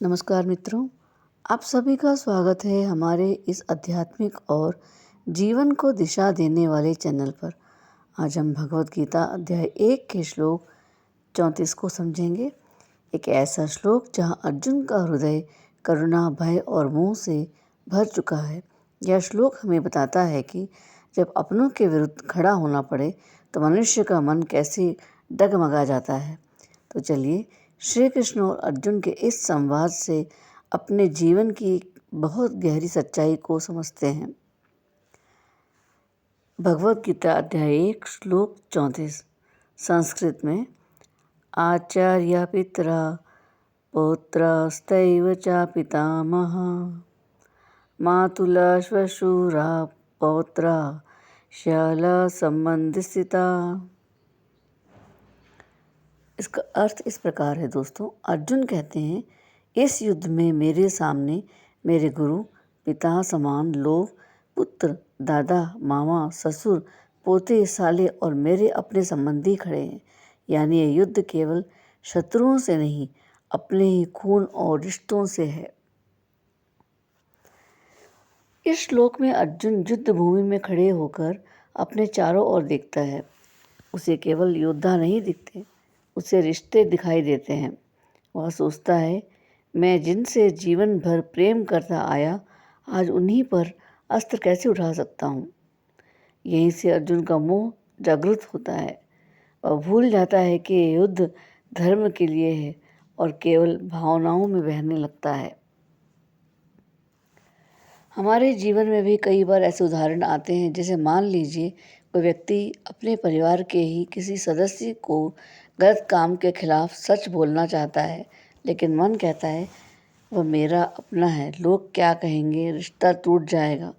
नमस्कार मित्रों, आप सभी का स्वागत है हमारे इस आध्यात्मिक और जीवन को दिशा देने वाले चैनल पर। आज हम भगवद गीता अध्याय 1 के श्लोक 34 को समझेंगे। एक ऐसा श्लोक जहां अर्जुन का हृदय करुणा, भय और मोह से भर चुका है। यह श्लोक हमें बताता है कि जब अपनों के विरुद्ध खड़ा होना पड़े तो मनुष्य का मन कैसे डगमगा जाता है। तो चलिए श्री कृष्ण और अर्जुन के इस संवाद से अपने जीवन की बहुत गहरी सच्चाई को समझते हैं। भगवद गीता अध्याय 1 श्लोक 34 संस्कृत में आचार्य पितरा पौत्रस्तैव च पितामहा मातुला श्वशुरा पौत्रा शाला संबंधिता। इसका अर्थ इस प्रकार है दोस्तों। अर्जुन कहते हैं, इस युद्ध में मेरे सामने मेरे गुरु, पिता समान लोग, पुत्र, दादा, मामा, ससुर, पोते, साले और मेरे अपने संबंधी खड़े हैं। यानी यह युद्ध केवल शत्रुओं से नहीं, अपने ही खून और रिश्तों से है। इस श्लोक में अर्जुन युद्ध भूमि में खड़े होकर अपने चारों ओर देखता है। उसे केवल योद्धा नहीं दिखते, उसे रिश्ते दिखाई देते हैं। वह सोचता है, मैं जिनसे जीवन भर प्रेम करता आया, आज उन्हीं पर अस्त्र कैसे उठा सकता हूँ। यहीं से अर्जुन का मोह जागृत होता है। वह भूल जाता है कि युद्ध धर्म के लिए है और केवल भावनाओं में बहने लगता है। हमारे जीवन में भी कई बार ऐसे उदाहरण आते हैं, जैसे मान लीजिए कोई व्यक्ति अपने परिवार के ही किसी सदस्य को गलत काम के खिलाफ सच बोलना चाहता है, लेकिन मन कहता है वह मेरा अपना है, लोग क्या कहेंगे, रिश्ता टूट जाएगा।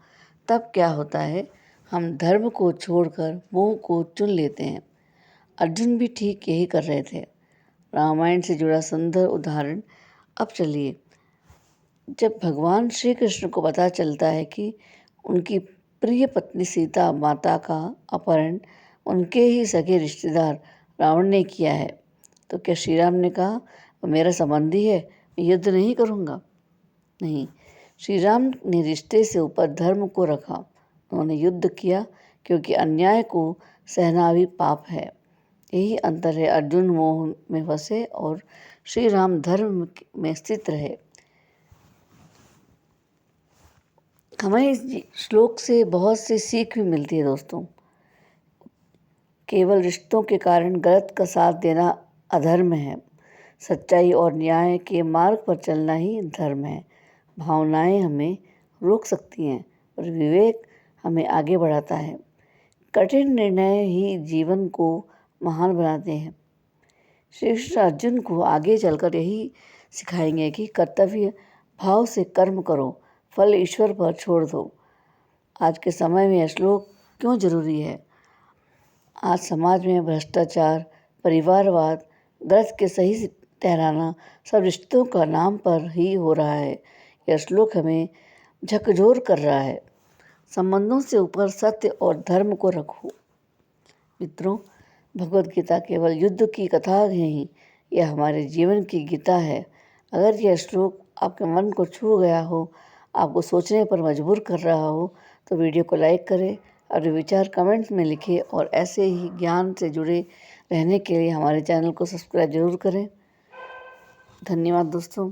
तब क्या होता है, हम धर्म को छोड़कर मोह को चुन लेते हैं। अर्जुन भी ठीक यही कर रहे थे। रामायण से जुड़ा सुंदर उदाहरण। अब चलिए, जब भगवान श्री कृष्ण को पता चलता है कि उनकी प्रिय पत्नी सीता माता का अपहरण उनके ही सगे रिश्तेदार रावण ने किया है, तो क्या श्री राम ने कहा वो मेरा संबंधी है, मैं युद्ध नहीं करूँगा? नहीं, श्री राम ने रिश्ते से ऊपर धर्म को रखा। उन्होंने युद्ध किया क्योंकि अन्याय को सहना भी पाप है। यही अंतर है, अर्जुन मोह में फंसे और श्री राम धर्म में स्थित रहे। हमें इस श्लोक से बहुत सी सीख भी मिलती है दोस्तों। केवल रिश्तों के कारण गलत का साथ देना अधर्म है। सच्चाई और न्याय के मार्ग पर चलना ही धर्म है। भावनाएं हमें रोक सकती हैं और विवेक हमें आगे बढ़ाता है। कठिन निर्णय ही जीवन को महान बनाते हैं। श्री कृष्ण अर्जुन को आगे चलकर यही सिखाएंगे कि कर्तव्य भाव से कर्म करो, फल ईश्वर पर छोड़ दो। आज के समय में यह श्लोक क्यों जरूरी है? आज समाज में भ्रष्टाचार, परिवारवाद, गलत के सही ठहराना सब रिश्तों का नाम पर ही हो रहा है। यह श्लोक हमें झकझोर कर रहा है। संबंधों से ऊपर सत्य और धर्म को रखो। मित्रों, भगवद गीता केवल युद्ध की कथा नहीं, यह हमारे जीवन की गीता है। अगर यह श्लोक आपके मन को छू गया हो, आपको सोचने पर मजबूर कर रहा हो, तो वीडियो को लाइक करें, अपने विचार कमेंट्स में लिखें और ऐसे ही ज्ञान से जुड़े रहने के लिए हमारे चैनल को सब्सक्राइब जरूर करें। धन्यवाद दोस्तों।